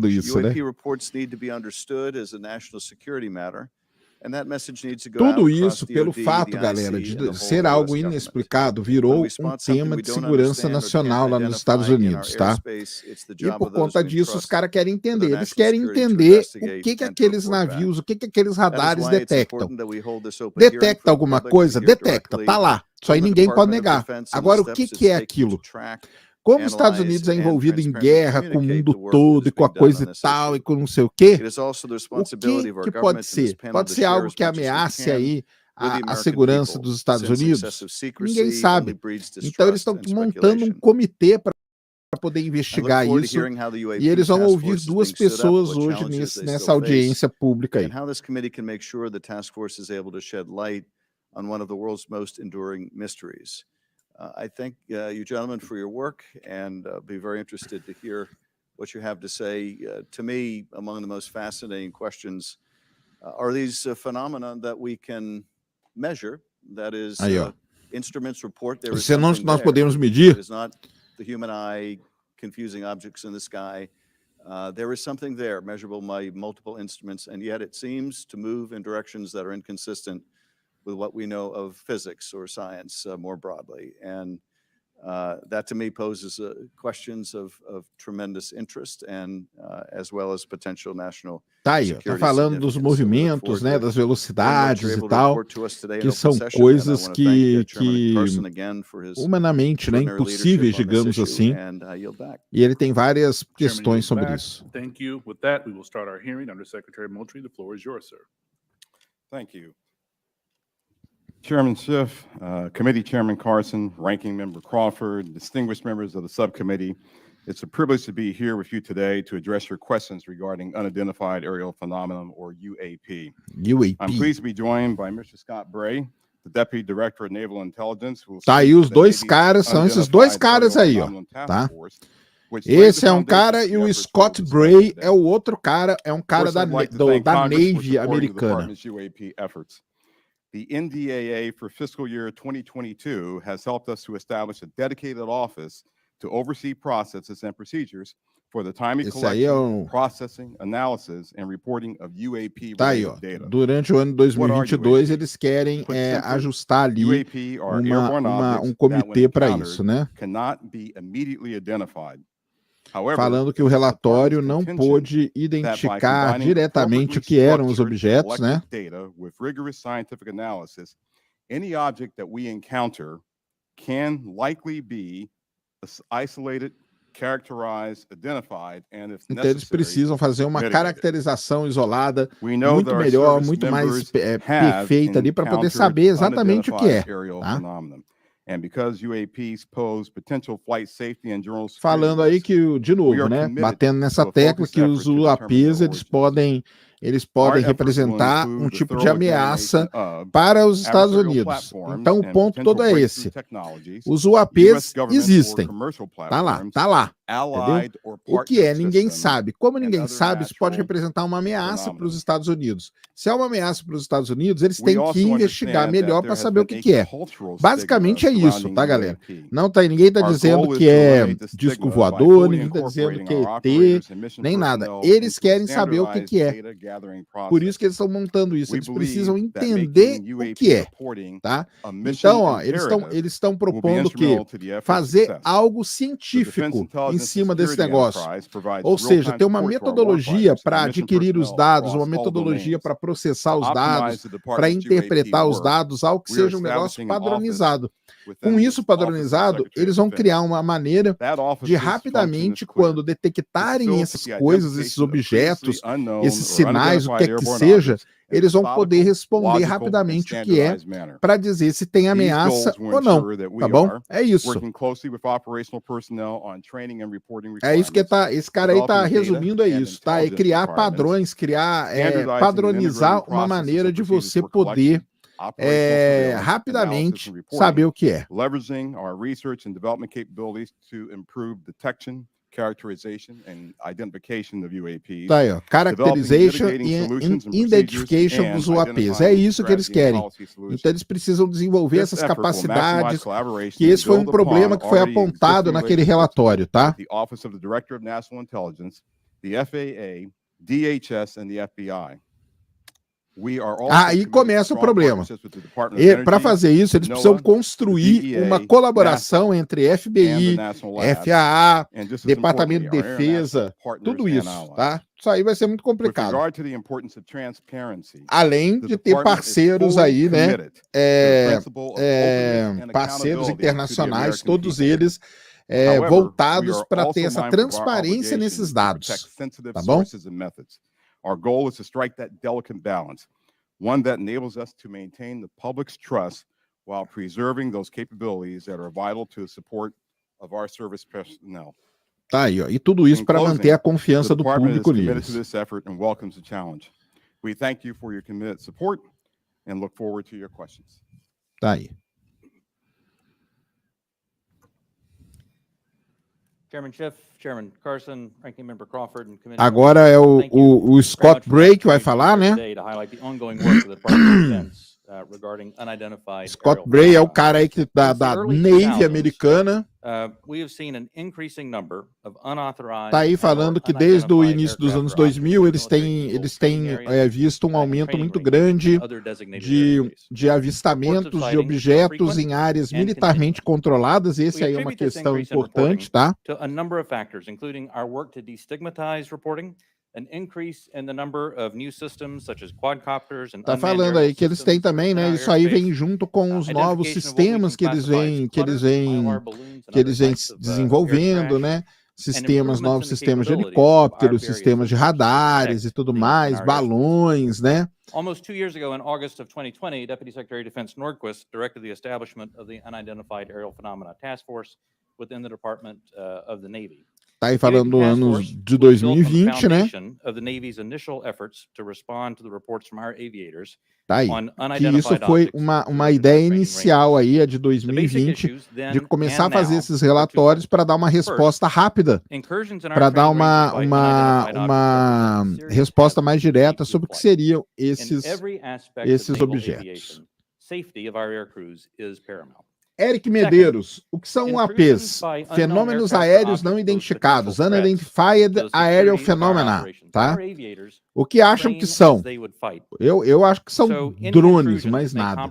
isso, né? UAP reports need to be understood as a national security matter. Tudo isso pelo fato, galera, de ser algo inexplicado, virou um tema de segurança nacional lá nos Estados Unidos, tá? E por conta disso, os caras querem entender. Eles querem entender o que aqueles navios, o que aqueles radares detectam. Detecta alguma coisa? Detecta, tá lá. Isso aí ninguém pode negar. Agora, o que é aquilo? Como os Estados Unidos é envolvido em guerra com o mundo todo e com a coisa e tal e com não sei o quê, o que pode ser? Pode ser algo que ameace aí a segurança dos Estados Unidos? Ninguém sabe. Então eles estão montando um comitê para poder investigar isso e eles vão ouvir duas pessoas hoje nessa audiência pública aí. I thank you gentlemen for your work and be very interested to hear what you have to say. To me, among the most fascinating questions are these phenomena that we can measure, that is, instruments report there is something nós podemos medir. It is not the human eye confusing objects in the sky. There is something there measurable by multiple instruments, and yet it seems to move in directions that are inconsistent with what we know of physics or science more broadly. And that to me poses questions of tremendous interest and as well as potential national security. Tá falando dos movimentos, né, das velocidades e tal, que são coisas que humanamente, né, impossíveis, digamos assim. E ele tem várias questões sobre isso. Thank you. With that, we will start our hearing. Undersecretary Moultrie, the floor is yours, sir. Thank you. Chairman Schiff, Committee Chairman Carson, Ranking Member Crawford, distinguished members of the subcommittee, it's a privilege to be here with you today to address your questions regarding unidentified aerial phenomenon, or UAP. I'm pleased to be joined by Mr. Scott Bray, the Deputy Director of Naval Intelligence. Tá aí os dois caras, são esses dois caras aí, ó, tá? Esse é um cara e o Scott Bray é o outro cara, é um cara da Navy americana. The NDAA for fiscal year 2022 has helped us to establish a dedicated office to oversee processes and procedures for the timely collection, processing, analysis, and reporting of UAP data. Durante o ano 2022, eles querem ajustar ali um comitê para isso, né? Cannot be immediately identified. Falando que o relatório não pôde identificar diretamente o que eram os objetos, né? Any object that we encounter can likely be isolated, characterized, identified, and if necessary, então eles precisam fazer uma caracterização isolada muito melhor, muito mais perfeita ali para poder saber exatamente o que é. Tá? And because UAPs pose potential flight safety and general security, falando aí que, de novo, né, batendo nessa tecla que os UAPs eles podem representar um tipo de ameaça para os Estados Unidos. Então o ponto todo é esse. Os UAPs existem. Tá lá. Entendeu? O que é? Ninguém sabe. Como ninguém sabe, isso pode representar uma ameaça para os Estados Unidos. Se é uma ameaça para os Estados Unidos, eles têm que investigar melhor para saber o que é. Basicamente é isso, tá, galera? Ninguém está dizendo que é disco voador, ninguém está dizendo que é ET, nem nada. Eles querem saber o que é. Por isso que eles estão montando isso. Eles precisam entender o que é, tá? Então, ó, eles estão propondo que fazer algo científico em cima desse negócio. Ou seja, ter uma metodologia para adquirir os dados, uma metodologia para processar os dados, para interpretar os dados, algo que seja um negócio padronizado. Com isso padronizado, eles vão criar uma maneira de rapidamente, quando detectarem essas coisas, esses objetos, esses sinais, o que é que seja, eles vão poder responder rapidamente o que é para dizer se tem ameaça ou não, tá bom? É isso. É isso que esse cara aí tá resumindo, é isso, tá? É criar padrões, padronizar uma maneira de você poder rapidamente saber o que é. Leveraging our research and development capabilities to improve detection, characterization and identification of UAPs. Tá aí, ó. Characterization e identification dos UAPs. É isso que eles querem. Então eles precisam desenvolver essas capacidades, que esse foi um problema que foi apontado naquele relatório, tá? the FAA, DHS, and the FBI. Aí começa o problema. E para fazer isso, eles precisam construir uma colaboração entre FBI, FAA, Departamento de Defesa, tudo isso, tá? Isso aí vai ser muito complicado. Além de ter parceiros aí, né? Parceiros internacionais, todos eles voltados para ter essa transparência nesses dados, tá bom? Our goal is to strike that delicate balance, one that enables us to maintain the public's trust while preserving those capabilities that are vital to the support of our service personnel. Tá aí, ó. E tudo isso para manter a confiança do público neles. We thank you for your committed support and look forward to your questions. Tá aí. Chairman Schiff, Chairman Carson, Ranking Member Crawford, and Committee. Agora é o Scott Bray que vai falar, né? Scott Bray é o cara aí que da Navy americana. Tá aí falando que desde o início dos anos 2000 eles têm visto um aumento muito grande de avistamentos de objetos em áreas militarmente controladas. Esse aí é uma questão importante, tá? Tá falando aí que eles têm também, né? Isso aí vem junto com os novos sistemas que eles vêm desenvolvendo, né? Novos sistemas de helicópteros, sistemas de radares e tudo mais, balões, né? Almost 2 years ago, in August of 2020, Deputy Secretary of Defense Nordquist directed the establishment of the Unidentified Aerial Phenomena Task Force within the Department of the Navy. Tá aí falando do ano de 2020, né? Tá aí, que isso foi uma ideia inicial aí, a de 2020, de começar a fazer esses relatórios para dar uma resposta rápida, para dar uma resposta mais direta sobre o que seriam esses objetos. Eric Medeiros, o que são UAPs? Fenômenos aéreos não identificados, Unidentified Aerial Phenomena, tá? O que acham que são? Eu acho que são drones, mais nada.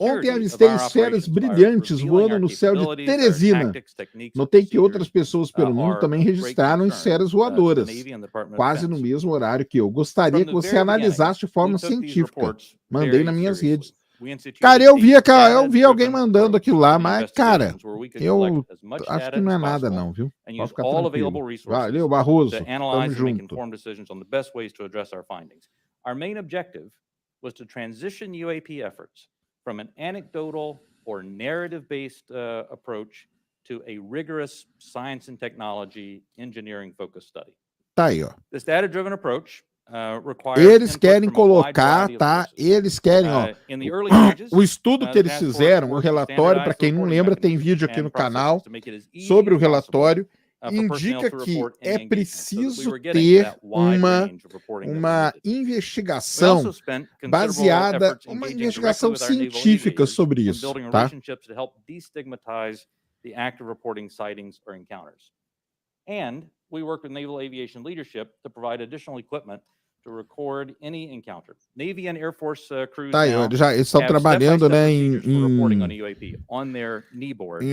Ontem avistei esferas brilhantes voando no céu de Teresina. Notei que outras pessoas pelo mundo também registraram esferas voadoras, quase no mesmo horário que eu. Gostaria que você analisasse de forma científica. Mandei nas minhas redes. Cara, eu vi alguém mandando aquilo lá, mas, cara, eu acho que não é nada não, viu? Pode ficar tranquilo. Valeu, Barroso. Tamo junto. Our main objective was to transition UAP efforts from an anecdotal or narrative-based approach to a rigorous science and technology engineering-focused study. Tá aí, ó. This data-driven approach eles querem colocar, tá? Eles querem, ó. O estudo que eles fizeram, o relatório, para quem não lembra, tem vídeo aqui no canal sobre o relatório, indica que é preciso ter uma investigação baseada, uma investigação científica sobre isso, tá? We work with naval aviation leadership to provide additional equipment to record any encounter. Navy and Air Force crews tá aí, eles estão trabalhando, né, em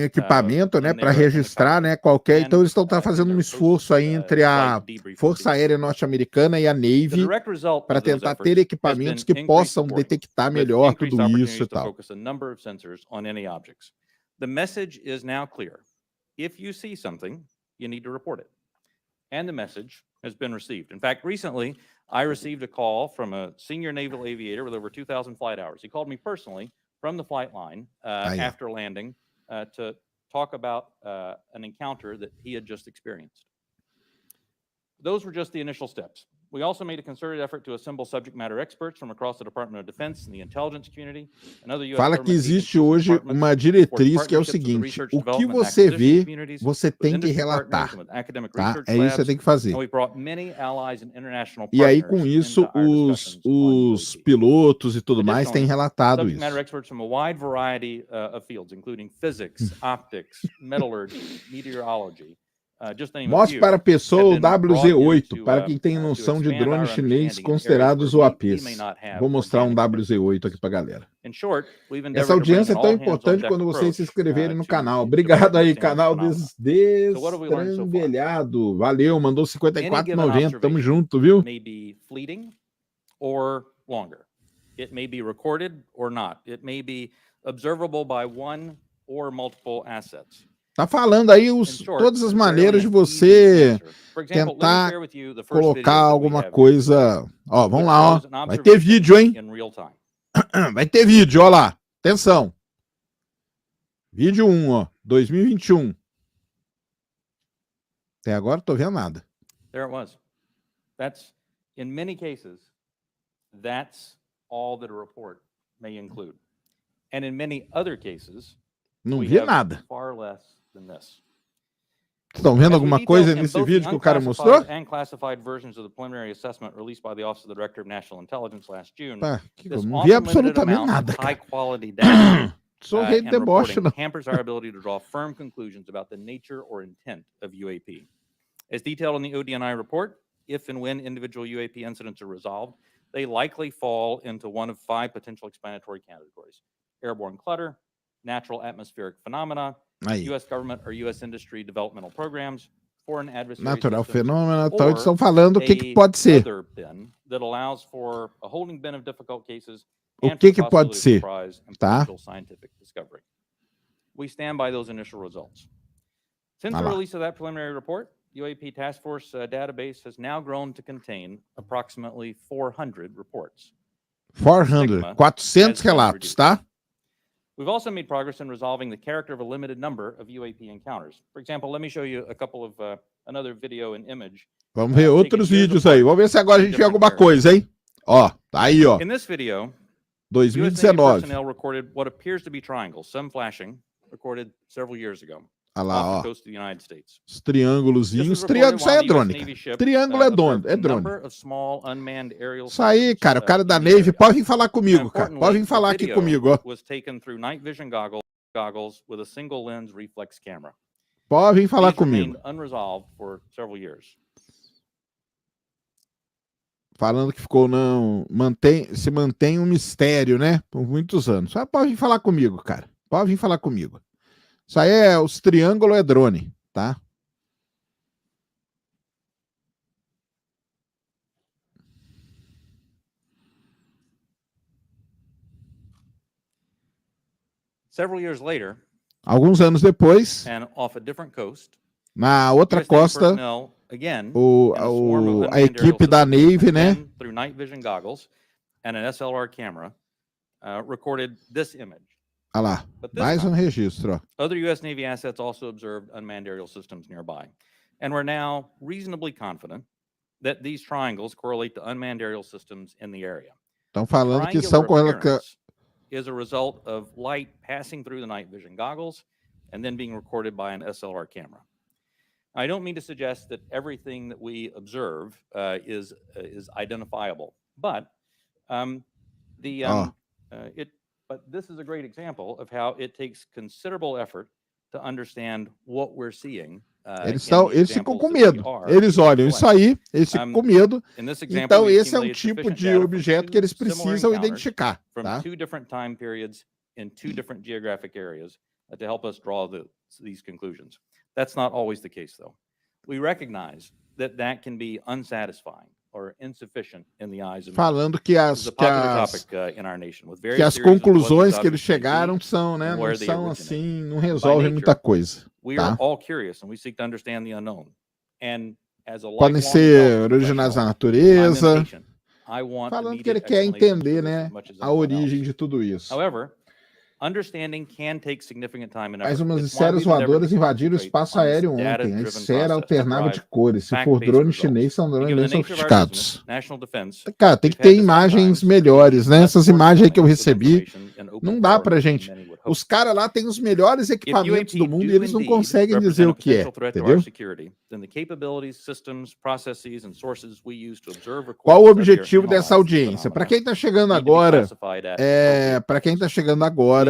equipamento, né, para registrar, né, qualquer. Então eles estão fazendo um esforço aí entre a Força Aérea Norte-Americana e a Navy para tentar ter equipamentos que possam detectar melhor tudo isso e tal. The message is now clear. If you see something, you need to report it. And the message has been received. In fact, recently, I received a call from a senior naval aviator with over 2,000 flight hours. He called me personally from the flight line after landing to talk about an encounter that he had just experienced. Those were just the initial steps. We also made a concerted effort to assemble subject matter experts from across the Department of Defense and the intelligence community and other US Fala que existe hoje uma diretriz que é o seguinte: o que você vê, você tem que relatar, tá? É isso que você tem que fazer. E aí, com isso, os pilotos e tudo mais têm relatado isso. Experts from a wide variety of fields, including physics, optics, metallurgy, meteorology, Mostre para a pessoa o WZ-8, para quem tem noção de drone chinês considerados UAPs. Vou mostrar um WZ-8 aqui para a galera. Essa audiência é tão importante quando vocês se inscreverem no canal. Obrigado aí, canal Destrambelhado. Valeu, mandou 54,90. Tamo junto, viu? It may be recorded or not. It may be observable by one or multiple assets. Tá falando aí todas as maneiras de você tentar colocar alguma coisa. Ó, vamos lá, ó. Vai ter vídeo, hein? Vai ter vídeo, ó lá. Atenção. Vídeo 1, ó. 2021. Até agora não tô vendo nada. There it was. That's, in many cases, that's all that a report may include. And in many other cases, não vi nada. Far less than this. Estão vendo alguma coisa nesse vídeo que o cara mostrou? Não vi absolutamente nada, cara. Sou rei de deboche, não. Hampers our ability to draw firm conclusions about the nature or intent of UAP. As detailed in the ODNI report, if and when individual UAP incidents are resolved, they likely fall into one of 5 potential explanatory categories: airborne clutter, natural atmospheric phenomena, U.S. government or U.S. industry developmental programs, foreign adversary natural fenômeno, então eles estão falando o que pode ser. That allows for a holding bin of difficult cases. O que pode ser, tá? We stand by those initial results. Since the release of that preliminary report, UAP Task Force database has now grown to contain approximately 400 reports. 400 relatos, tá? We've also made progress in resolving the character of a limited number of UAP encounters. For example, let me show you a couple of another video and image. Vamos ver outros vídeos aí. Vamos ver se agora a gente vê alguma coisa, hein? Ó, tá aí, ó. In this video, 2019. personnel recorded what appears to be triangles, some flashing, recorded several years ago. Olha lá, ó. Off the coast of the United States. Os triângulozinhos. Triângulo, isso aí é drone, cara. Triângulo é drone. Isso aí, cara, o cara da Navy pode vir falar comigo, cara. Pode vir falar aqui comigo, ó. Was taken through night vision goggles with a single lens reflex camera. Pode vir falar comigo. Unresolved for several years. Falando que ficou, não, se mantém um mistério, né? Por muitos anos. Só pode vir falar comigo, cara. Pode vir falar comigo. Isso aí é os triângulos é drone, tá? Several years later, alguns anos depois, and off a different coast, na outra costa, a equipe da Navy, né? Through night vision goggles and an SLR camera, recorded this image. Olha lá, mais um registro. Ó. Other U.S. Navy assets also observed unmanned aerial systems nearby. And we're now reasonably confident that these triangles correlate to unmanned aerial systems in the area. Estão falando que são correlatos. Is a result of light passing through the night vision goggles and then being recorded by an SLR camera. I don't mean to suggest that everything that we observe is identifiable, but But this is a great example of how it takes considerable effort to understand what we're seeing. Eles ficam com medo. Eles olham isso aí, eles ficam com medo. Então, esse é um tipo de objeto que eles precisam identificar. Tá? Two different time periods in two different geographic areas to help us draw these conclusions. That's not always the case, though. We recognize that that can be unsatisfying or insufficient in the eyes of falando que as conclusões que eles chegaram são, né, não são assim, não resolvem muita coisa. Tá? Podem ser originais da natureza. Falando que ele quer entender, né, a origem de tudo isso. Mas umas esferas voadoras invadiram o espaço aéreo ontem. A esfera alternava de cores. Se for drone chinês, são drones bem sofisticados. Cara, tem que ter imagens melhores, né? Essas imagens aí que eu recebi, não dá pra gente. Os caras lá têm os melhores equipamentos do mundo e eles não conseguem dizer o que é, entendeu? Qual o objetivo dessa audiência? Para quem está chegando agora,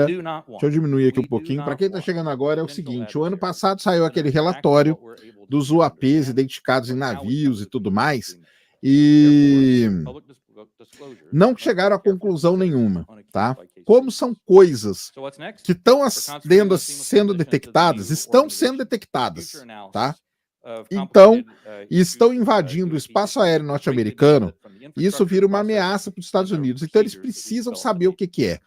deixa eu diminuir aqui um pouquinho. Para quem está chegando agora é o seguinte: o ano passado saiu aquele relatório dos UAPs identificados em navios e tudo mais, e não chegaram a conclusão nenhuma, tá? Como são coisas que estão sendo detectadas, tá? Então, estão invadindo o espaço aéreo norte-americano, e isso vira uma ameaça para os Estados Unidos. Então, eles precisam saber o que que é.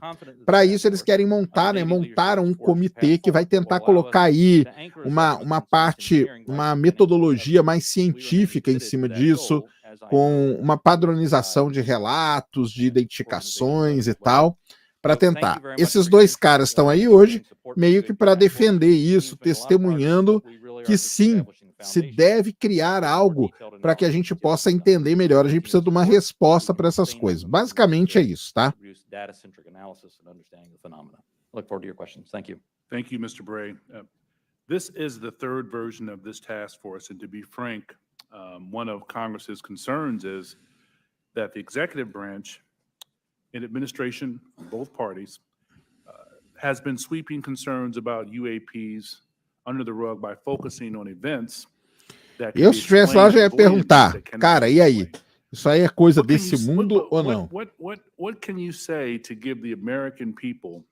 Para isso, eles querem montaram um comitê que vai tentar colocar aí uma metodologia mais científica em cima disso, com uma padronização de relatos, de identificações e tal, para tentar. Esses dois caras estão aí hoje, meio que para defender isso, testemunhando que sim, se deve criar algo para que a gente possa entender melhor. A gente precisa de uma resposta para essas coisas. Basicamente é isso, tá? Look forward to your questions. Thank you. Thank you, Mr. Bray. This is the third version of this task force, and to be frank, one of Congress's concerns is that the executive branch and administration, both parties, has been sweeping concerns about UAPs under the rug by focusing on events that Eu, se estivesse lá, já ia perguntar, cara, e aí? Isso aí é coisa desse mundo ou não? What can you say to give the American people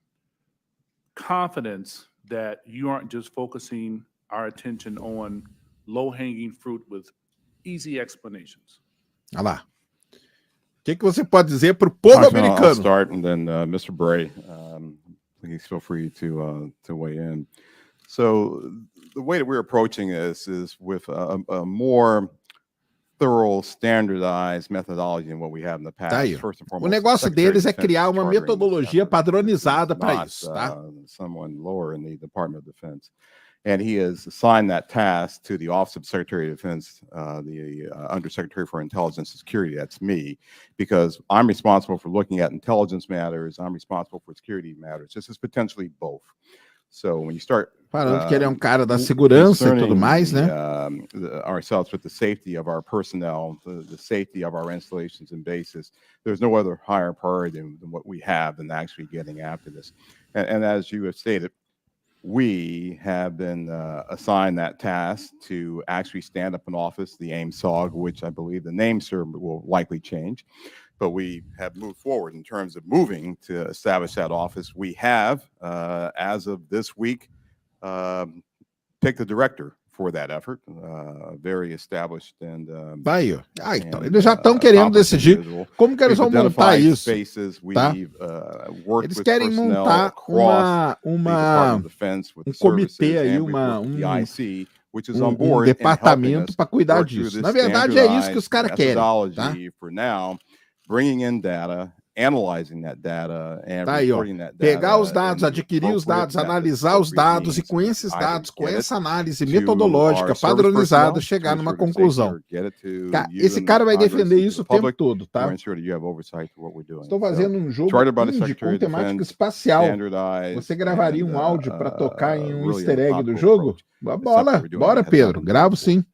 confidence that you aren't just focusing our attention on low-hanging fruit with easy explanations? Olha lá. O que você pode dizer para o povo americano? I'll start, and then Mr. Bray, please feel free to weigh in. So the way that we're approaching this is with a more thorough, standardized methodology than what we have in the past. Tá aí. First and foremost, O negócio deles é criar uma metodologia padronizada para isso, tá? Someone lower in the Department of Defense. And he has assigned that task to the Office of Secretary of Defense, the Undersecretary for Intelligence and Security. That's me, because I'm responsible for looking at intelligence matters. I'm responsible for security matters. This is potentially both. So when you start falando que ele é um cara da segurança e tudo mais, né? Ourselves with the safety of our personnel, the safety of our installations and bases, there's no other higher priority than what we have than actually getting after this. And as you have stated, we have been assigned that task to actually stand up an office, the AIM-SOG, which I believe the name, sir, will likely change. But we have moved forward in terms of moving to establish that office. We have, as of this week, picked a director for that effort, very established and vai, então, eles já estão querendo decidir como que eles vão montar isso, tá? Eles querem montar um comitê aí, um departamento para cuidar disso. Na verdade, é isso que os caras querem, tá? Bringing in data, analyzing that data, and tá aí, reporting that data. Pegar os dados, adquirir os dados, analisar os dados e com esses dados, com essa análise metodológica padronizada, chegar numa conclusão. Esse cara vai defender isso o tempo todo, tá? Estou fazendo um jogo indie com temática espacial. Você gravaria um áudio para tocar em um easter egg do jogo? Bora, Pedro. Gravo sim.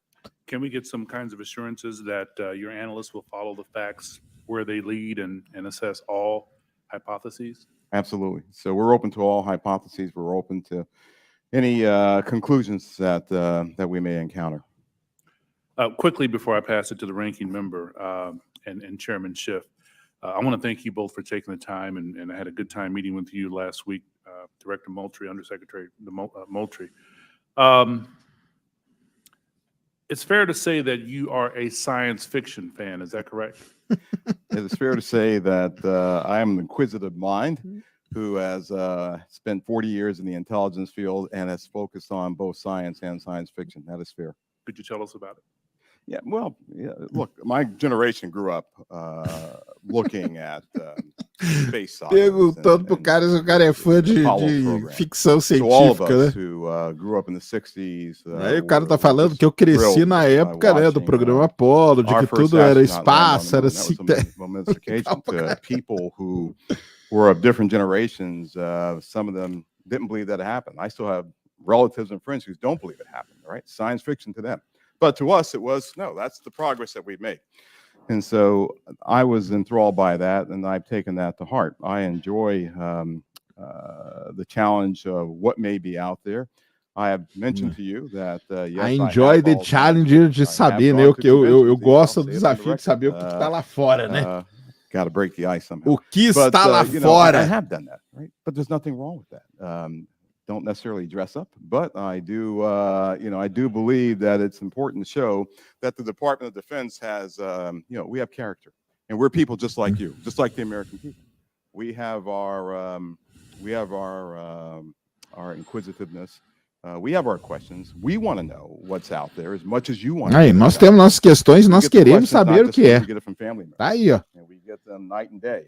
Can we get some kinds of assurances that your analysts will follow the facts where they lead and assess all hypotheses? Absolutely. So we're open to all hypotheses. We're open to any conclusions that we may encounter. Quickly, before I pass it to the ranking member and Chairman Schiff, I want to thank you both for taking the time, and I had a good time meeting with you last week, Director Moultrie, Undersecretary Moultrie. It's fair to say that you are a science fiction fan. Is that correct? It is fair to say that I am an inquisitive mind who has spent 40 years in the intelligence field and has focused on both science and science fiction. That is fair. Could you tell us about it? Yeah, well, look, my generation grew up looking at space science. Perguntando pro cara se o cara é fã de ficção científica, né? Grew up in the 60s, aí o cara tá falando que eu cresci na época, né, do programa Apollo, de que tudo era espaço, era people who were of different generations, some of them didn't believe that it happened. I still have relatives and friends who don't believe it happened, right? Science fiction to them. But to us, it was, no, that's the progress that we've made. And so I was enthralled by that, and I've taken that to heart. I enjoy the challenge of what may be out there. I have mentioned to you that, yes, I enjoy the challenge de saber, né? Eu gosto do desafio de saber o que está lá fora, né? Got to break the ice somehow. O que está lá I fora? have done that, right? But there's nothing wrong with that. Don't necessarily dress up, but I do, I do believe that it's important to show that the Department of Defense has, we have character, and we're people just like you, just like the American people. We have our inquisitiveness. We have our questions. We want to know what's out there as much as you want. Aí, nós temos nossas questões, nós queremos saber o que é. Tá aí, ó. And we get them night and day,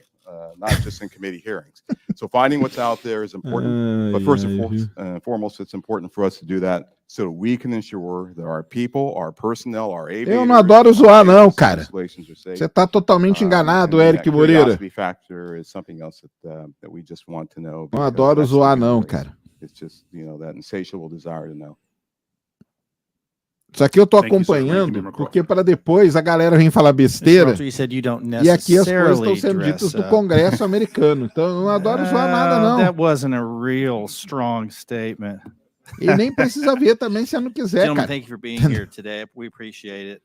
not just in committee hearings. So finding what's out there is important. But first and foremost, it's important for us to do that so that we can ensure that our people, our personnel, our aviators... Eu não adoro zoar, não, cara. Você tá totalmente enganado, Eric Moreira. Não adoro zoar, não, cara. It's just, that insatiable desire to know. Isso aqui eu tô acompanhando, porque para depois a galera vem falar besteira. E aqui as coisas estão sendo ditas no Congresso americano. Então eu não adoro zoar nada, não. That wasn't a real strong statement. E nem precisa ver também se não quiser, Gentlemen, cara. thank you for being here today. We appreciate it.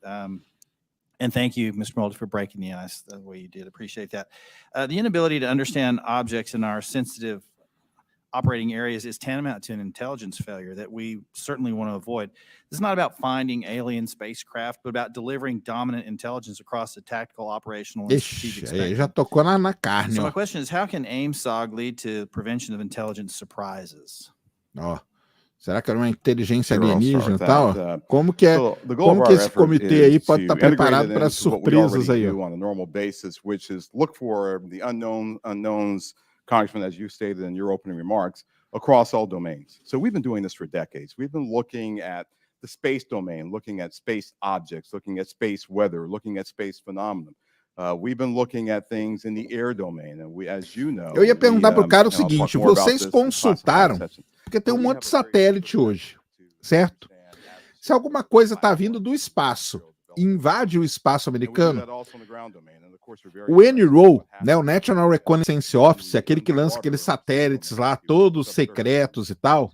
And thank you, Mr. Mulder, for breaking the ice the way you did. Appreciate that. The inability to understand objects in our sensitive operating areas is tantamount to an intelligence failure that we certainly want to avoid. This is not about finding alien spacecraft, but about delivering dominant intelligence across the tactical, operational, and strategic spectrum. Já tocou na carne. So my question is, how can AIMSOG lead to prevention of intelligence surprises? Será que é uma inteligência alienígena e tal? Como que esse comitê aí pode estar preparado para surpresas aí? On a normal basis, which is look for the unknowns, Congressman, as you stated in your opening remarks, across all domains. So we've been doing this for decades. We've been looking at the space domain, looking at space objects, looking at space weather, looking at space phenomena. We've been looking at things in the air domain, and we, as you know, eu ia perguntar para o cara o seguinte: vocês consultaram, porque tem um monte de satélite hoje, certo? Se alguma coisa está vindo do espaço, invade o espaço americano, o NRO, né, o National Reconnaissance Office, aquele que lança aqueles satélites lá, todos secretos e tal,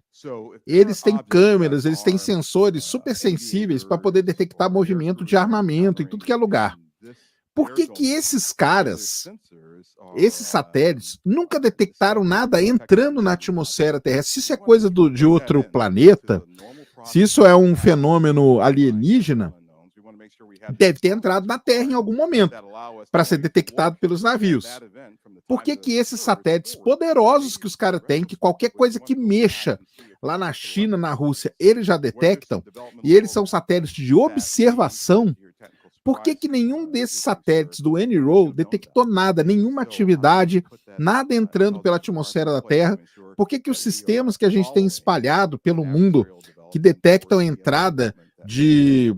eles têm câmeras, eles têm sensores super sensíveis para poder detectar movimento de armamento em tudo que é lugar. Por que que esses caras, esses satélites, nunca detectaram nada entrando na atmosfera terrestre? Se isso é coisa de outro planeta, se isso é um fenômeno alienígena, deve ter entrado na Terra em algum momento para ser detectado pelos navios. Por que que esses satélites poderosos que os caras têm, que qualquer coisa que mexa lá na China, na Rússia, eles já detectam, e eles são satélites de observação, por que que nenhum desses satélites do NRO detectou nada, nenhuma atividade, nada entrando pela atmosfera da Terra? Por que que os sistemas que a gente tem espalhado pelo mundo, que detectam a entrada de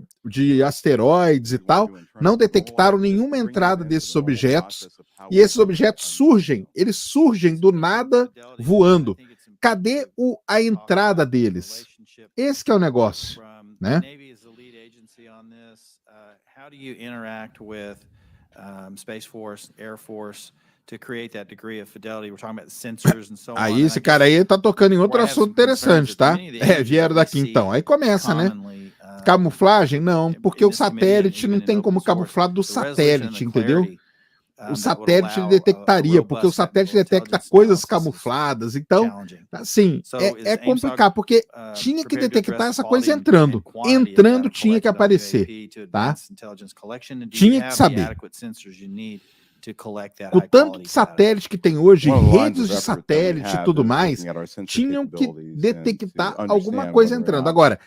asteroides e tal, não detectaram nenhuma entrada desses objetos, e esses objetos surgem, eles surgem do nada voando. Cadê a entrada deles? Esse que é o negócio, né? How do you interact with Space Force, Air Force to create that degree of fidelity? We're talking about sensors and so on. Aí esse cara aí tá tocando em outro assunto interessante, tá? Vieram daqui então. Aí começa, né? Camuflagem? Não, porque o satélite não tem como camuflar do satélite, entendeu? O satélite detectaria, porque o satélite detecta coisas camufladas. Então, assim, é complicado, porque tinha que detectar essa coisa entrando. Entrando tinha que aparecer, tá? Tinha que saber. O tanto de satélite que tem hoje, redes de satélite e tudo mais, tinham que detectar alguma coisa entrando. Agora,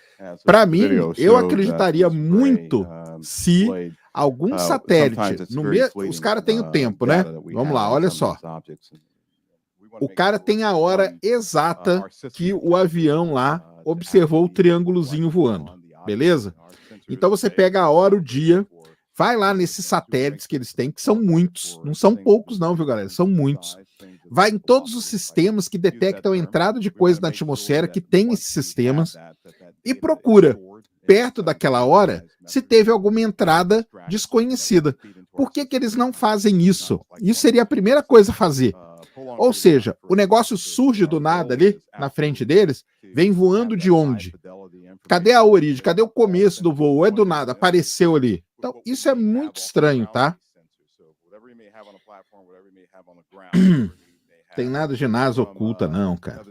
para mim, eu acreditaria muito se algum satélite, os caras têm o tempo, né? Vamos lá, olha só. O cara tem a hora exata que o avião lá observou o triângulozinho voando, beleza? Então você pega a hora, o dia, vai lá nesses satélites que eles têm, que são muitos, não são poucos não, viu, galera? São muitos. Vai em todos os sistemas que detectam a entrada de coisas na atmosfera, que tem esses sistemas, e procura, perto daquela hora, se teve alguma entrada desconhecida. Por que que eles não fazem isso? Isso seria a primeira coisa a fazer. Ou seja, o negócio surge do nada ali, na frente deles, Vem voando de onde? Cadê a origem? Cadê o começo do voo? É do nada, apareceu ali. Então, isso é muito estranho, tá? Tem nada de NASA oculta, não, cara.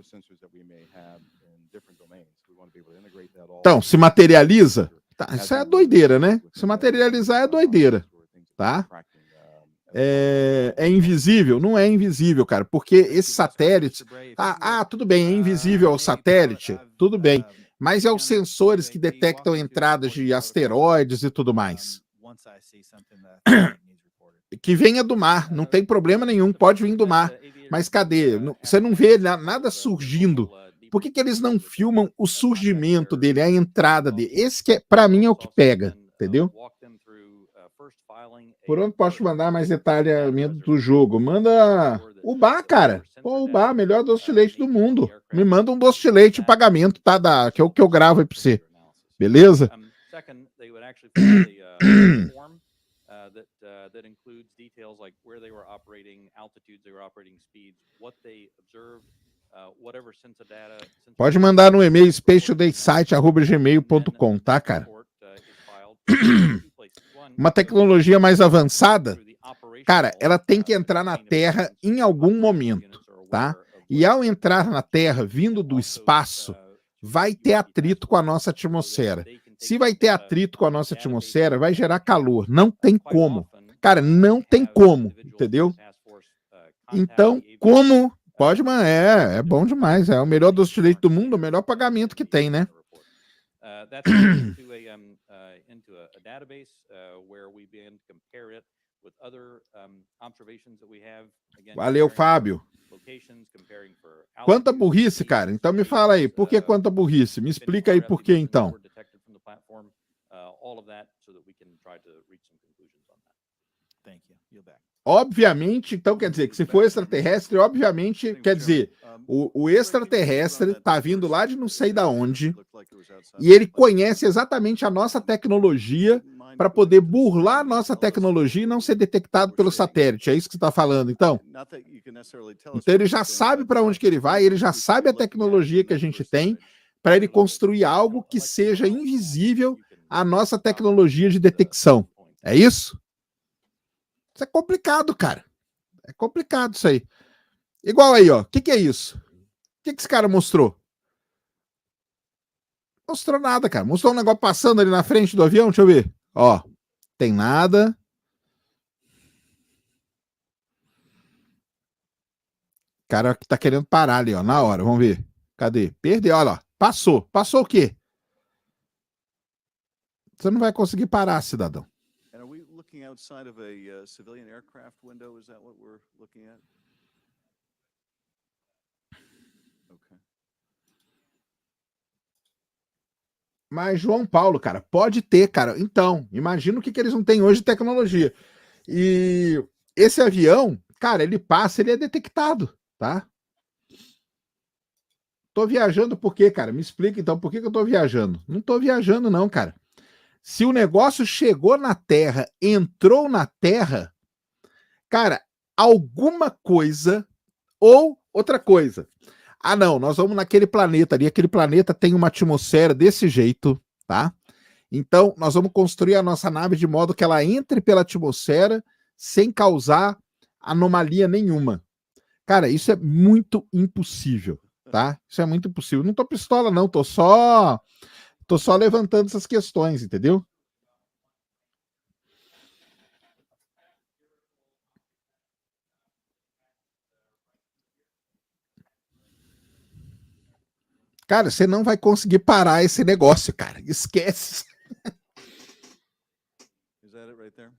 Então, se materializa? Tá, isso é doideira, né? Se materializar é doideira, tá? É invisível? Não é invisível, cara, porque esse satélite... tudo bem, é invisível ao satélite, tudo bem, mas é os sensores que detectam entradas de asteroides e tudo mais. Que venha do mar, não tem problema nenhum, pode vir do mar, mas cadê? Você não vê nada surgindo. Por que eles não filmam o surgimento dele, a entrada dele? Esse que, para mim, é o que pega, entendeu? Por onde posso mandar mais detalhamento do jogo? Manda o bar, cara. Pô, o bar, melhor doce de leite do mundo. Me manda um doce de leite em pagamento, tá? Que é o que eu gravo aí pra você. Beleza? That includes details like where they were operating, altitudes they were operating, speeds, what they observed, whatever sensor data. Pode mandar no e-mail spacetodaysite@gmail.com, tá, cara? Uma tecnologia mais avançada, cara, ela tem que entrar na Terra em algum momento, tá? E ao entrar na Terra, vindo do espaço, vai ter atrito com a nossa atmosfera. Se vai ter atrito com a nossa atmosfera, vai gerar calor. Não tem como. Cara, não tem como, entendeu? Então, como... Pode, mano, é bom demais. É o melhor doce de leite do mundo, o melhor pagamento que tem, né? Valeu, Fábio. Quanta burrice, cara. Então me fala aí, por que quanta burrice? Me explica aí por que, então. Obviamente, então quer dizer que se for extraterrestre, obviamente, quer dizer, o extraterrestre tá vindo lá de não sei da onde e ele conhece exatamente a nossa tecnologia para poder burlar a nossa tecnologia e não ser detectado pelo satélite. É isso que você está falando, então? Então ele já sabe para onde que ele vai, ele já sabe a tecnologia que a gente tem para ele construir algo que seja invisível à nossa tecnologia de detecção. É isso? Isso é complicado, cara. É complicado isso aí. Igual aí, ó. O que é isso? O que esse cara mostrou? Mostrou nada, cara. Mostrou um negócio passando ali na frente do avião. Deixa eu ver. Ó, tem nada. O cara que tá querendo parar ali, ó, na hora. Vamos ver. Cadê? Perdeu, olha lá. Passou. Passou o quê? Você não vai conseguir parar, cidadão. Outside of a civilian aircraft window, is that what we're looking at? Okay. Mas João Paulo, cara, pode ter, cara. Então, imagina o que eles não têm hoje de tecnologia. E esse avião, cara, ele passa, ele é detectado, tá? Tô viajando por quê, cara? Me explica então, por que eu tô viajando? Não tô viajando não, cara. Se o negócio chegou na Terra, entrou na Terra, cara, alguma coisa ou outra coisa. Ah, não, nós vamos naquele planeta ali, aquele planeta tem uma atmosfera desse jeito, tá? Então, nós vamos construir a nossa nave de modo que ela entre pela atmosfera sem causar anomalia nenhuma. Cara, isso é muito impossível, tá? Isso é muito impossível. Não tô pistola não, tô só levantando essas questões, entendeu? Cara, você não vai conseguir parar esse negócio, cara. Esquece. Is that it right there?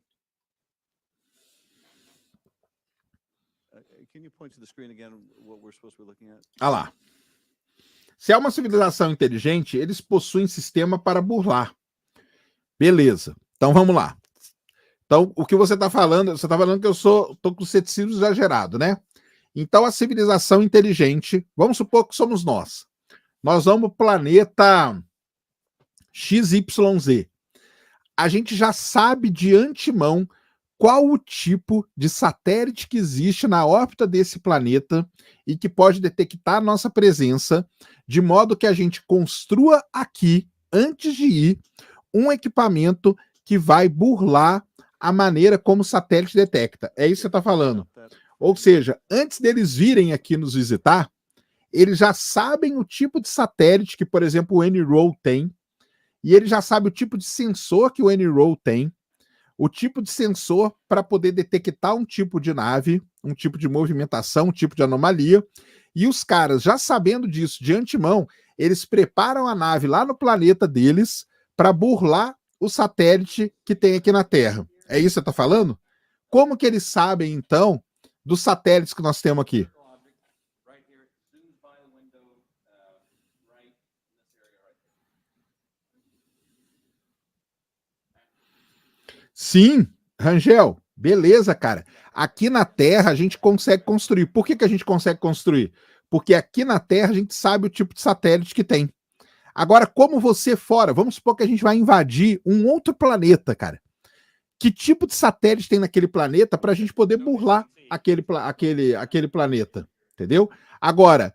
Can you point to the screen again what we're supposed to be looking at? Ah lá. Se é uma civilização inteligente, eles possuem sistema para burlar. Beleza. Então vamos lá. Então, o que você está falando que eu tô com ceticismo exagerado, né? Então, a civilização inteligente, vamos supor que somos nós. Nós vamos para o planeta XYZ. A gente já sabe de antemão qual o tipo de satélite que existe na órbita desse planeta e que pode detectar a nossa presença, de modo que a gente construa aqui, antes de ir, um equipamento que vai burlar a maneira como o satélite detecta. É isso que você está falando. Ou seja, antes deles virem aqui nos visitar, eles já sabem o tipo de satélite que, por exemplo, o N-Roll tem, e ele já sabe o tipo de sensor que o N-Roll tem, o tipo de sensor para poder detectar um tipo de nave, um tipo de movimentação, um tipo de anomalia, e os caras, já sabendo disso de antemão, eles preparam a nave lá no planeta deles para burlar o satélite que tem aqui na Terra. É isso que você está falando? Como que eles sabem, então, dos satélites que nós temos aqui? Sim, Rangel, beleza, cara. Aqui na Terra a gente consegue construir. Por que a gente consegue construir? Porque aqui na Terra a gente sabe o tipo de satélite que tem. Agora, como você fora, vamos supor que a gente vai invadir um outro planeta, cara. Que tipo de satélite tem naquele planeta para a gente poder burlar aquele planeta? Entendeu? Agora,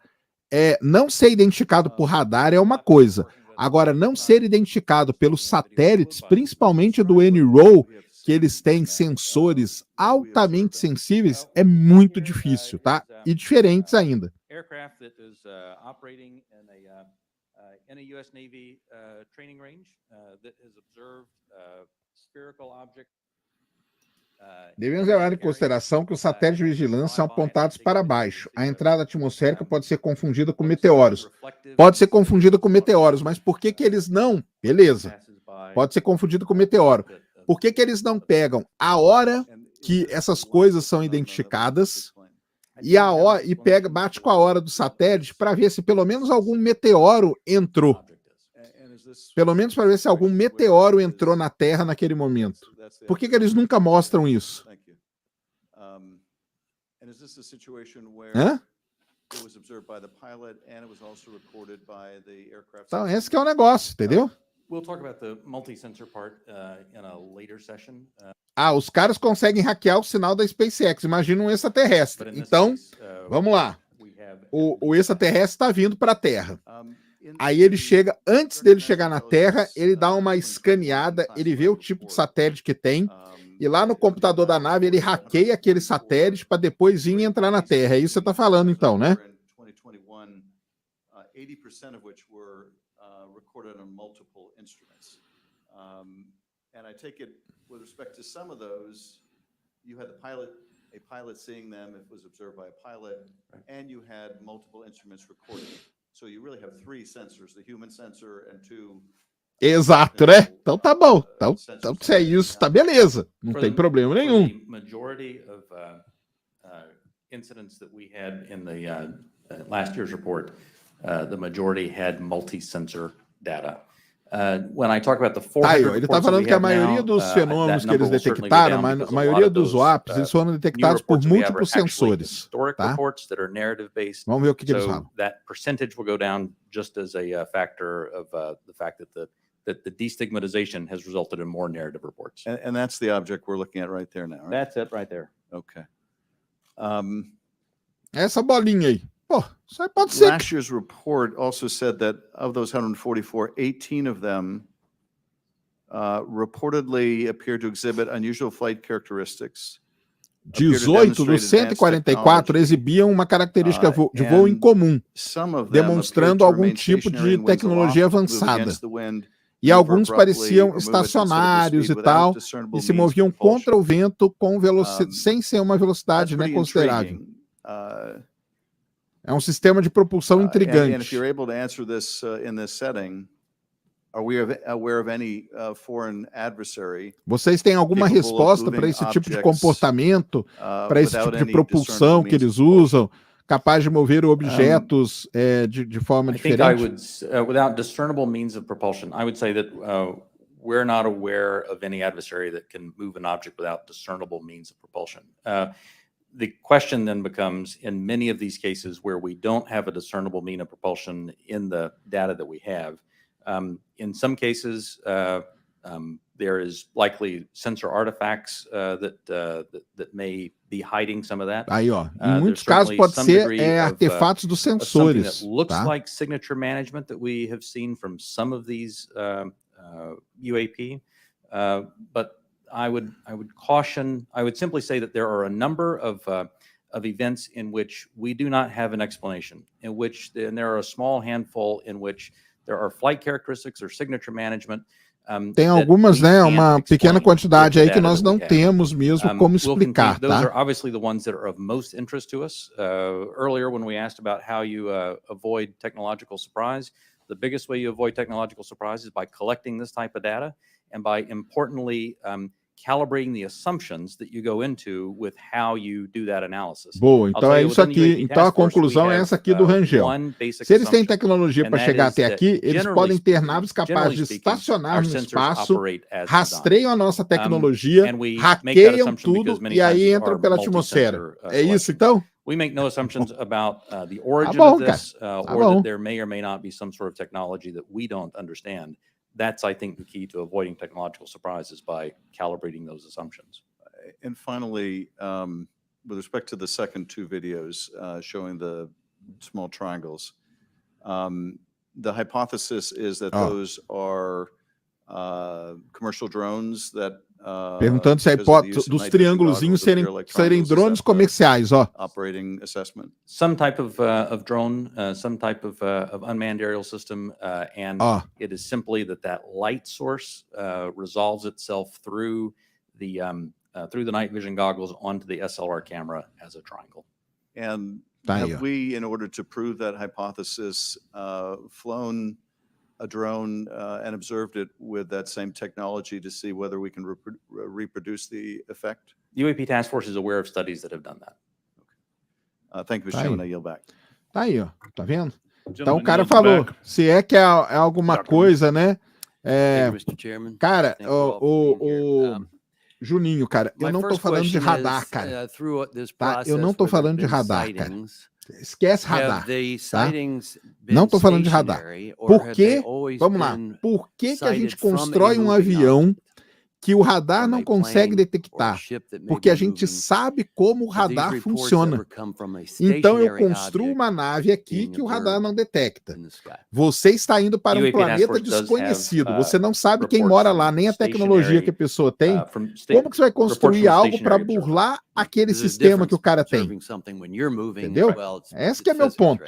não ser identificado por radar é uma coisa. Agora, não ser identificado pelos satélites, principalmente do N-Roll, que eles têm sensores altamente sensíveis, é muito difícil, tá? E diferentes ainda. Aircraft that is operating in a US Navy training range that has observed spherical object. Devemos levar em consideração que os satélites de vigilância são apontados para baixo. A entrada atmosférica pode ser confundida com meteoros. Pode ser confundida com meteoros, mas por que eles não? Beleza. Pode ser confundido com meteoro. Por que eles não pegam a hora que essas coisas são identificadas e bate com a hora do satélite para ver se pelo menos algum meteoro entrou? Pelo menos para ver se algum meteoro entrou na Terra naquele momento. Por que eles nunca mostram isso? Hã? Então, esse que é o negócio, entendeu? We'll talk about the multi-sensor part in a later session. Os caras conseguem hackear o sinal da SpaceX. Imagina um extraterrestre. Então, vamos lá. O extraterrestre está vindo para a Terra. Aí ele chega, antes dele chegar na Terra, ele dá uma escaneada, ele vê o tipo de satélite que tem, e lá no computador da nave ele hackeia aquele satélite para depois vir e entrar na Terra. É isso que você está falando, então, né? 80% of which were recorded on multiple instruments. And I take it with respect to some of those, you had a pilot seeing them, it was observed by a pilot, and you had multiple instruments recording. So you really have 3 sensors, the human sensor and 2. Exato, né? Então tá bom. Então se é isso, tá beleza. Não tem problema nenhum. The majority of incidents that we had in the last year's report, the majority had multi-sensor data. When I talk about the 400 ele está falando que a maioria dos fenômenos que eles detectaram, a maioria dos WAPs, eles foram detectados por múltiplos sensores. Tá? Vamos ver o que eles falam. That percentage will go down just as a factor of the fact that the destigmatization has resulted in more narrative reports. And that's the object we're looking at right there now, right? That's it right there. Okay. Essa bolinha aí. Pô, isso aí pode ser. Last year's report also said that of those 144, 18 of them reportedly appear to exhibit unusual flight characteristics. 18 dos 144 exibiam uma característica de voo incomum, demonstrando algum tipo de tecnologia avançada. E alguns pareciam estacionários e tal, e se moviam contra o vento com sem ser uma velocidade considerável. É um sistema de propulsão intrigante. Vocês têm alguma resposta para esse tipo de comportamento, para esse tipo de propulsão que eles usam, capaz de mover objetos de forma diferente? Without discernible means of propulsion, I would say that we're not aware of any adversary that can move an object without discernible means of propulsion. The question then becomes, in many of these cases where we don't have a discernible mean of propulsion in the data that we have, in some cases, There is likely sensor artifacts that may be hiding some of that. Aí, ó, em There's muitos casos certainly pode some ser degree of, artefatos dos of something that sensores, looks tá? like signature management that we have seen from some of these UAP, but I would caution. I would simply say that there are a number of events in which we do not have an explanation, and there are a small handful in which there are flight characteristics or signature management. Tem algumas, né, uma pequena quantidade aí que nós não temos mesmo como explicar, Those tá? are obviously the ones that are of most interest to us. Earlier, when we asked about how you avoid technological surprise, the biggest way you avoid technological surprise is by collecting this type of data and by, importantly, calibrating the assumptions that you go into with how you do that analysis. Boa, então é isso aqui. Então a conclusão é essa aqui do Rangel. Se eles têm tecnologia para chegar até aqui, eles podem ter naves capazes de estacionar no espaço, rastreiam a nossa tecnologia, hackeiam tudo e aí entram pela atmosfera. É isso então? We make no assumptions about the origin of this, or that there may or may not be some sort of technology that we don't understand. That's, I think, the key to avoiding technological surprises by calibrating those assumptions. And finally, with respect to the second two videos showing the small triangles, the hypothesis is that those are commercial drones that perguntando se a hipótese dos triângulozinhos serem drones comerciais, ó. Operating assessment. Some type of drone, some type of unmanned aerial system, and it is simply that light source resolves itself through the night vision goggles onto the SLR camera as a triangle. And have we, in order to prove that hypothesis, flown a drone and observed it with that same technology to see whether we can reproduce the effect? The UAP Task Force is aware of studies that have done that. Okay. Thank you, Mr. Chairman. I yield back. Tá aí, ó. Tá vendo? Então o cara falou, se é que é alguma coisa, né? Cara, o Juninho, cara, eu não tô falando de radar, cara. Tá? Eu não tô falando de radar, cara. Esquece radar, tá? Não estou falando de radar. Por que, vamos lá, por que a gente constrói um avião que o radar não consegue detectar? Porque a gente sabe como o radar funciona. Então eu construo uma nave aqui que o radar não detecta. Você está indo para um planeta desconhecido. Você não sabe quem mora lá, nem a tecnologia que a pessoa tem. Como que você vai construir algo para burlar aquele sistema que o cara tem? Entendeu? Esse que é meu ponto.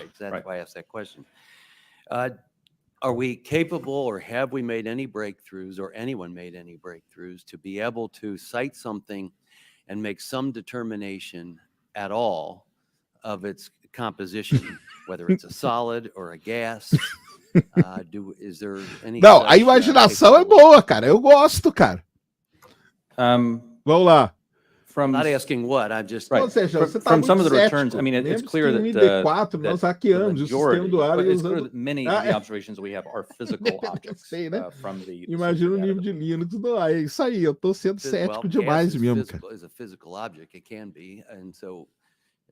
Are we capable, or have we made any breakthroughs, or anyone made any breakthroughs to be able to cite something and make some determination at all of its composition, whether it's a solid or a gas? Is there any? Não, a imaginação é boa, cara. Eu gosto, cara. Vamos lá. Not asking what, I'm just... Ou seja, você tá from some of the cético. returns, I mean, it's clear that nós hackeamos o sistema do ar it's clear that many of the observations we have are physical objects from the... Imagina o nível de Linux do ar. É isso aí, eu tô sendo cético demais mesmo, cara. Is a physical object, it can be, and so...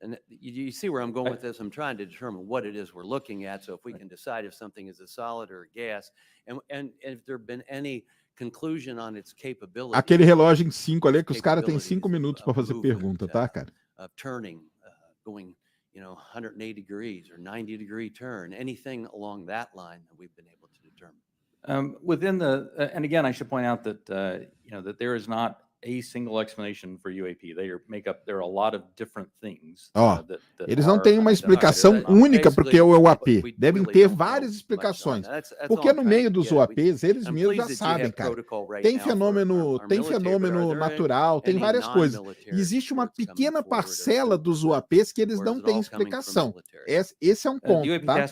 And you see where I'm going with this? I'm trying to determine what it is we're looking at, so if we can decide if something is a solid or a gas, and if there have been any conclusion on its capability. Aquele relógio em 5 ali, que os caras têm 5 minutos para fazer pergunta, tá, cara? Turning, going, 180 degrees or 90 degree turn, anything along that line that we've been able to determine. Within the, and again, I should point out that, that there is not a single explanation for UAP. There are a lot of different things. Eles não têm uma explicação única porque é o UAP. Devem ter várias explicações. Porque no meio dos UAPs, eles mesmos já sabem, cara. Tem fenômeno natural, tem várias coisas. Existe uma pequena parcela dos UAPs que eles não têm explicação. Esse é um ponto, tá?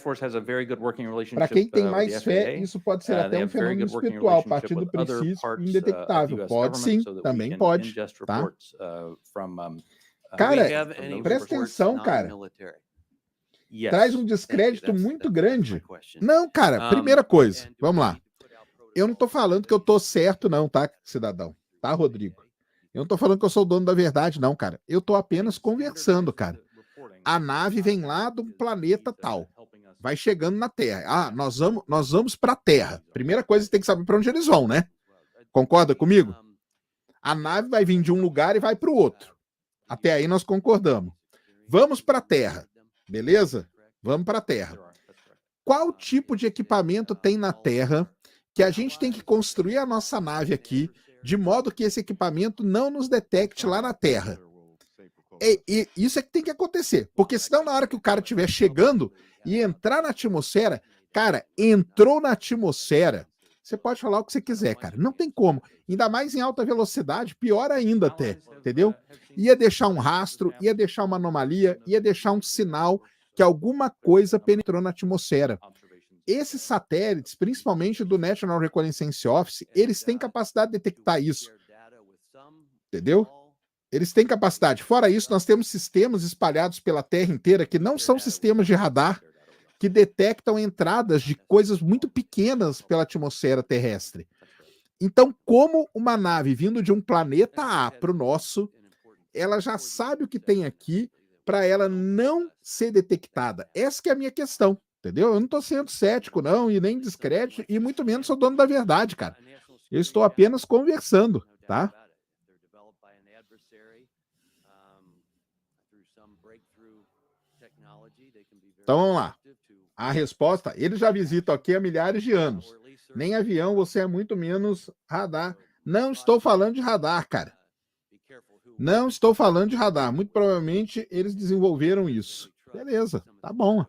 Para quem tem mais fé, isso pode ser até um fenômeno espiritual, a partir do princípio indetectável. Pode sim, também pode, tá? Cara, presta atenção, cara. Traz um descrédito muito grande. Não, cara, primeira coisa, vamos lá. Eu não tô falando que eu tô certo não, tá, cidadão? Tá, Rodrigo? Eu não tô falando que eu sou o dono da verdade não, cara. Eu tô apenas conversando, cara. A nave vem lá do planeta tal. Vai chegando na Terra. Nós vamos para a Terra. Primeira coisa, você tem que saber para onde eles vão, né? Concorda comigo? A nave vai vir de um lugar e vai para o outro. Até aí nós concordamos. Vamos para a Terra, beleza? Vamos para a Terra. Qual tipo de equipamento tem na Terra que a gente tem que construir a nossa nave aqui, de modo que esse equipamento não nos detecte lá na Terra? E isso é que tem que acontecer, porque senão na hora que o cara estiver chegando e entrar na atmosfera, cara, entrou na atmosfera, você pode falar o que você quiser, cara, não tem como, ainda mais em alta velocidade, pior ainda até, entendeu? Ia deixar um rastro, ia deixar uma anomalia, ia deixar um sinal que alguma coisa penetrou na atmosfera. Esses satélites, principalmente do National Reconnaissance Office, eles têm capacidade de detectar isso, entendeu? Eles têm capacidade. Fora isso, nós temos sistemas espalhados pela Terra inteira que não são sistemas de radar, que detectam entradas de coisas muito pequenas pela atmosfera terrestre. Então, como uma nave vindo de um planeta A para o nosso, ela já sabe o que tem aqui para ela não ser detectada. Essa que é a minha questão, entendeu? Eu não estou sendo cético, não, e nem descrédito, e muito menos sou dono da verdade, cara. Eu estou apenas conversando, tá? Então vamos lá. A resposta, eles já visitam aqui há milhares de anos. Nem avião, você é muito menos radar. Não estou falando de radar, cara. Não estou falando de radar. Muito provavelmente eles desenvolveram isso. Beleza, tá bom.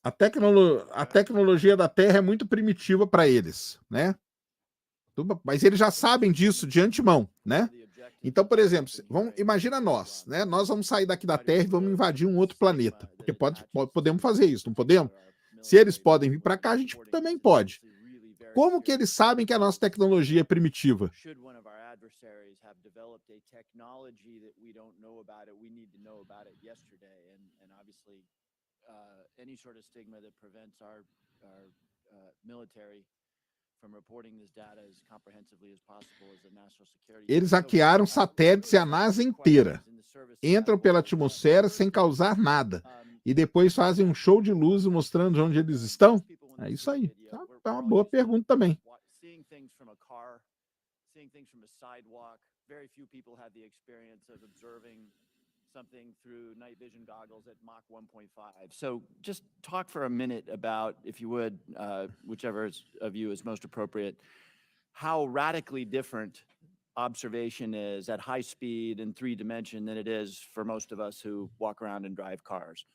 A tecnologia da Terra é muito primitiva para eles, né? Mas eles já sabem disso de antemão, né? Então, por exemplo, imagina nós, né? Nós vamos sair daqui da Terra e vamos invadir um outro planeta. Porque podemos fazer isso, não podemos? Se eles podem vir para cá, a gente também pode. Como que eles sabem que a nossa tecnologia é primitiva? Eles hackearam satélites e a NASA inteira. Entram pela atmosfera sem causar nada. E depois fazem um show de luz mostrando onde eles estão? É isso aí. É uma boa pergunta também. Something through night vision goggles at Mach 1.5. So just talk for a minute about, if you would, whichever of you is most appropriate, how radically different observation is at high speed in 3D than it is for most of us who walk around and drive cars.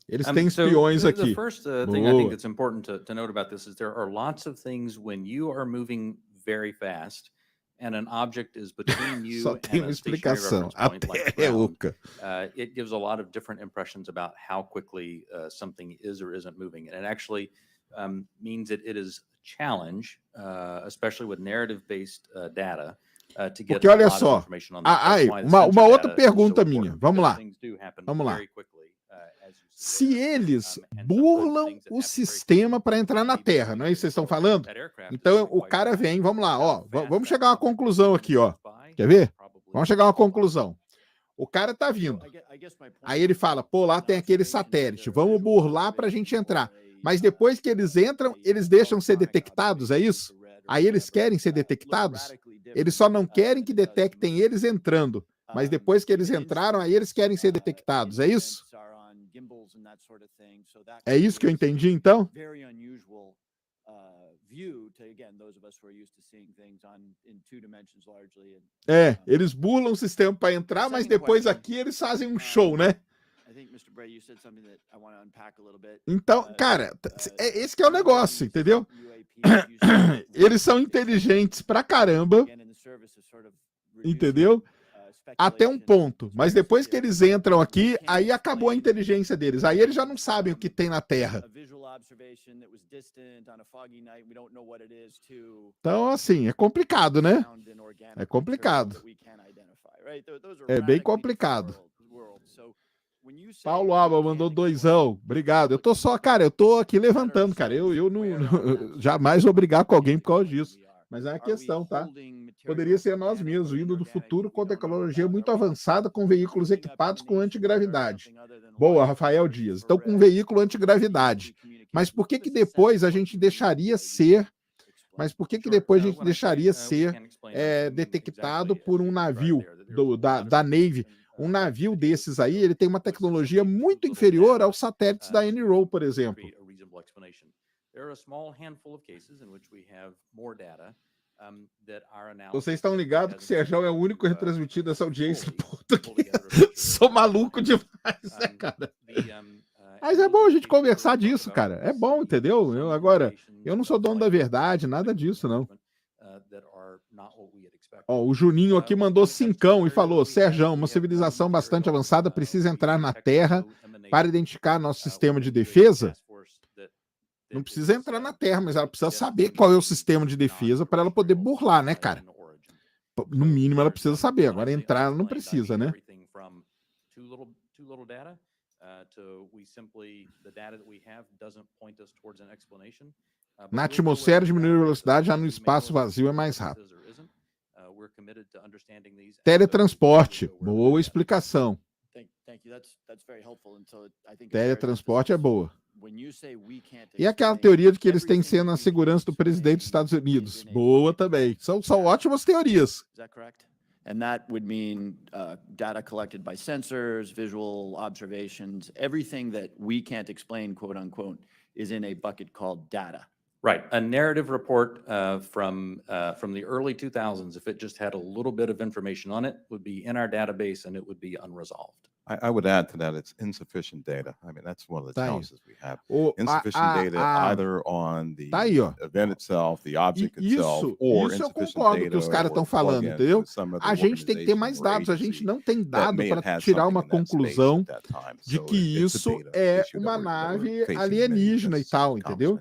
Eles têm espiões aqui. The first thing I think that's important to note about this is there are lots of things when you are moving very fast and an object is between you Só tem and uma a stationary explicação. reference A point like Terra é ground. oca. It gives a lot of different impressions about how quickly something is or isn't moving. And it actually means that it is a challenge, especially with narrative-based data, to get Porque a olha lot of só, information on that. That's aí, why the uma sensor outra data is so pergunta important, minha. Vamos because lá. things do happen Vamos lá. very quickly, as you see Se there. eles And sometimes burlam things that o happen very sistema quickly para entrar na may be Terra, não é isso que vocês estão falando? That aircraft is Então o quite cara fast. vem, vamos lá, ó, How fast vamos that chegar a uma object conclusão moves aqui, ó. by, Quer ver? probably Vamos chegar a uma conclusão. O cara tá vindo. Aí ele fala, pô, lá tem aquele satélite, vamos burlar para a gente entrar. Mas depois que eles entram, eles deixam ser detectados, é isso? Aí eles querem ser detectados? Eles só não querem que detectem eles entrando. Mas depois que eles entraram, aí eles querem ser detectados, é isso? É isso que eu entendi, então? É, eles burlam o sistema para entrar, mas depois aqui eles fazem um show, né? Então, cara, esse que é o negócio, entendeu? Eles são inteligentes pra caramba, entendeu? Até um ponto. Mas depois que eles entram aqui, aí acabou a inteligência deles. Aí eles já não sabem o que tem na Terra. Então, assim, é complicado, né? É complicado. É bem complicado. Paulo Alba mandou 2ão. Obrigado. Eu tô só, cara, eu tô aqui levantando, cara. Eu não jamais vou brigar com alguém por causa disso. Mas é uma questão, tá? Poderia ser nós mesmos, vindo do futuro com tecnologia muito avançada, com veículos equipados com antigravidade. Boa, Rafael Dias. Então, com veículo antigravidade. Mas por que depois a gente deixaria ser detectado por um navio da Navy? Um navio desses aí, ele tem uma tecnologia muito inferior aos satélites da NRO, por exemplo. Vocês estão ligados que o Sérgio é o único retransmitido dessa audiência em português. Sou maluco demais, né, cara? Mas é bom a gente conversar disso, cara. É bom, entendeu? Eu não sou dono da verdade, nada disso, não. Ó, o Juninho aqui mandou cincão e falou: Sérgio, uma civilização bastante avançada precisa entrar na Terra para identificar nosso sistema de defesa? Não precisa entrar na Terra, mas ela precisa saber qual é o sistema de defesa para ela poder burlar, né, cara? No mínimo ela precisa saber. Agora entrar ela não precisa, né? Na atmosfera diminuir a velocidade, já no espaço vazio é mais rápido. Teletransporte, boa explicação. Teletransporte é boa. E aquela teoria de que eles têm cena na segurança do presidente dos Estados Unidos, boa também. São ótimas teorias. And that would mean data collected by sensors, visual observations, everything that we can't explain, quote unquote, is in a bucket called data. Right. A narrative report from the early 2000s, if it just had a little bit of information on it, would be in our database and it would be unresolved. I would add to that, it's insufficient data. I mean, that's one of the challenges we have. Insufficient data either on the event itself, the object itself, or isso eu insufficient concordo data que os caras estão falando, entendeu? A gente tem que ter mais dados. A gente não tem dado para tirar uma conclusão de que isso é uma nave alienígena e tal, entendeu?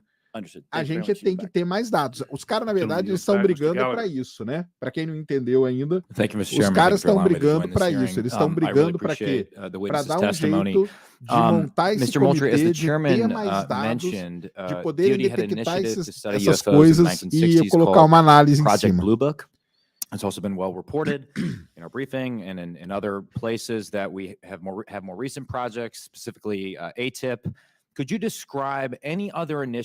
A gente tem que ter mais dados. Os caras, na verdade, eles estão brigando para isso, né? Para quem não entendeu ainda, os caras estão brigando para isso. Eles estão brigando para quê? Para dar um jeito de montar esse comitê, de ter mais dados, de poder detectar essas coisas e colocar uma análise em cima. It's also been well reported in our briefing and in other places that we have more recent projects, specifically ATIP. Could you describe any other initiatives